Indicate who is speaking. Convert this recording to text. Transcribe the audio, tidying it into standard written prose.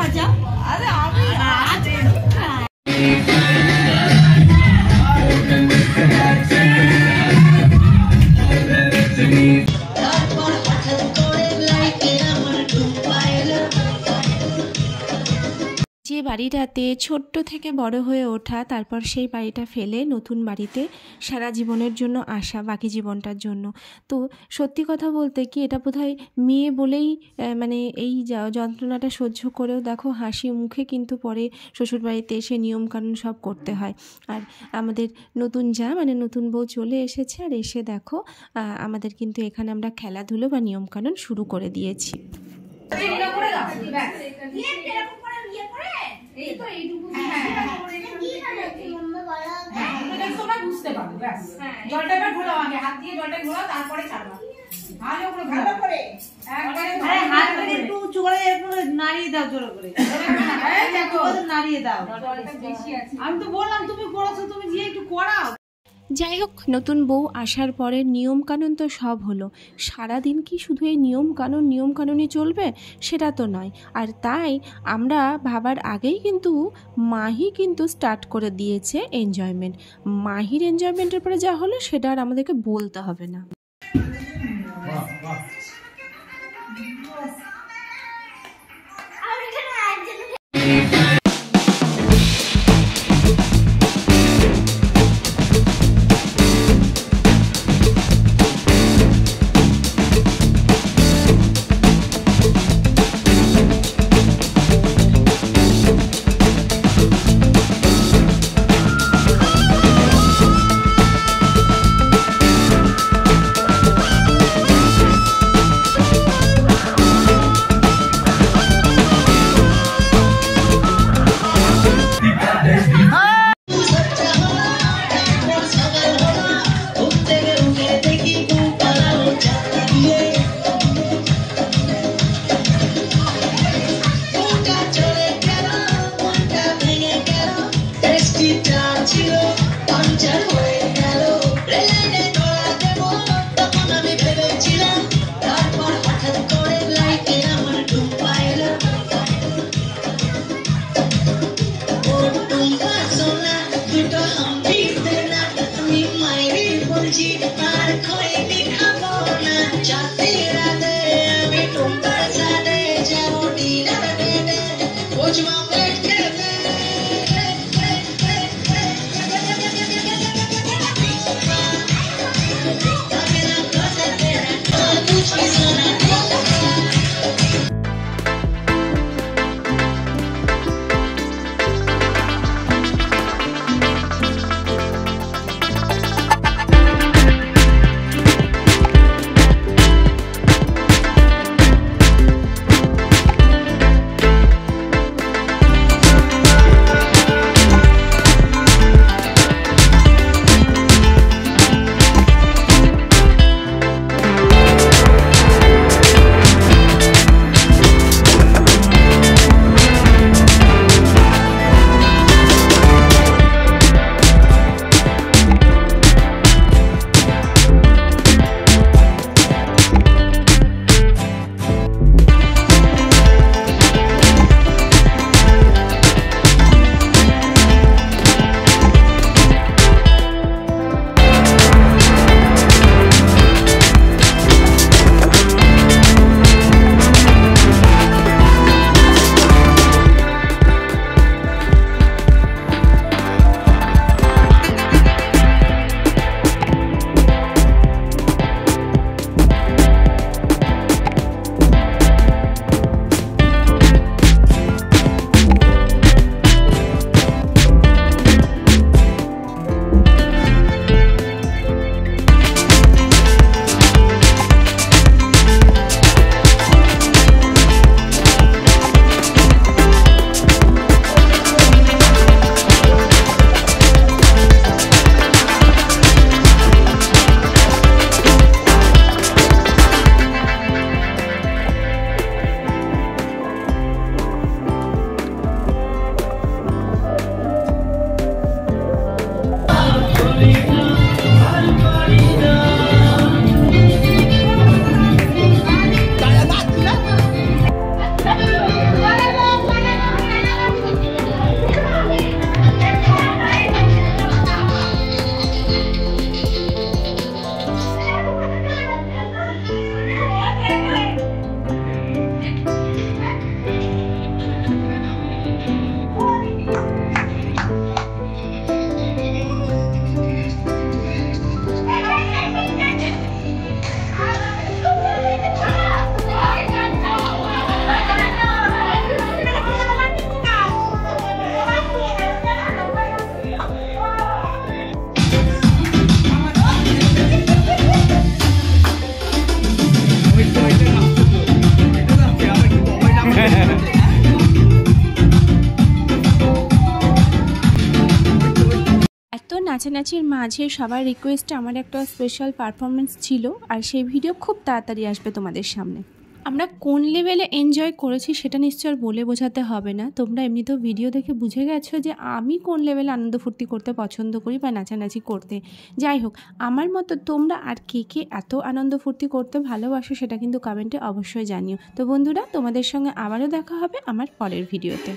Speaker 1: বাজাও। আরে আমি যে বাড়িটাতে ছোট্ট থেকে বড় হয়ে ওঠা, তারপর সেই বাড়িটা ফেলে নতুন বাড়িতে সারা জীবনের জন্য আসা, বাকি জীবনটার জন্য। তো সত্যি কথা বলতে কি, এটা বোধহয় মেয়ে বলেই মানে এই যন্ত্রণাটা সহ্য করেও দেখো হাসি মুখে কিন্তু পরে শ্বশুরবাড়িতে এসে নিয়মকানুন সব করতে হয়। আর আমাদের নতুন মানে নতুন বউ চলে এসেছে, আর এসে দেখো আমাদের কিন্তু এখানে আমরা খেলাধুলো বা নিয়মকানুন শুরু করে দিয়েছি।
Speaker 2: জলটা ঘোরাও, আগে হাত দিয়ে জলটা ঘোরাও, তারপরে ছাড়বা। ভালো করে ভালো করে একবারে হাত ধরে একটু উঁচু করে একটু নাড়িয়ে দাও, জোরে করে দেখো নাড়িয়ে দাও। আমি তো বললাম তুমি করেছো, তুমি যে একটু করাও।
Speaker 1: যাই হোক, নতুন বউ আসার পরে নিয়মকানুন তো সব হলো। সারাদিন কি শুধু এই নিয়মকানুনই চলবে সেটা তো নয়। আর তাই আমরা ভাবার আগেই কিন্তু মাহি কিন্তু স্টার্ট করে দিয়েছে এনজয়মেন্ট। মাহির এনজয়মেন্টের পরে যা হলো সেটা আর আমাদেরকে বলতে হবে না। নাচানাচির মাঝে সবার রিকোয়েস্টে আমার একটা স্পেশাল পারফরমেন্স ছিল, আর সেই ভিডিও খুব তাড়াতাড়ি আসবে তোমাদের সামনে। আমরা কোন লেভেলে এনজয় করেছি সেটা নিশ্চয় বলে বোঝাতে হবে না, তোমরা এমনিতেও ভিডিও দেখে বুঝে গেছো যে আমি কোন লেভেলে আনন্দ ফুর্তি করতে পছন্দ করি বা নাচানাচি করতে। যাই হোক, আমার মতো তোমরা আর কে কে এত আনন্দ ফুর্তি করতে ভালোবাসো সেটা কিন্তু কমেন্টে অবশ্যই জানিও। তো বন্ধুরা, তোমাদের সঙ্গে আবারও দেখা হবে আমার পরের ভিডিওতে।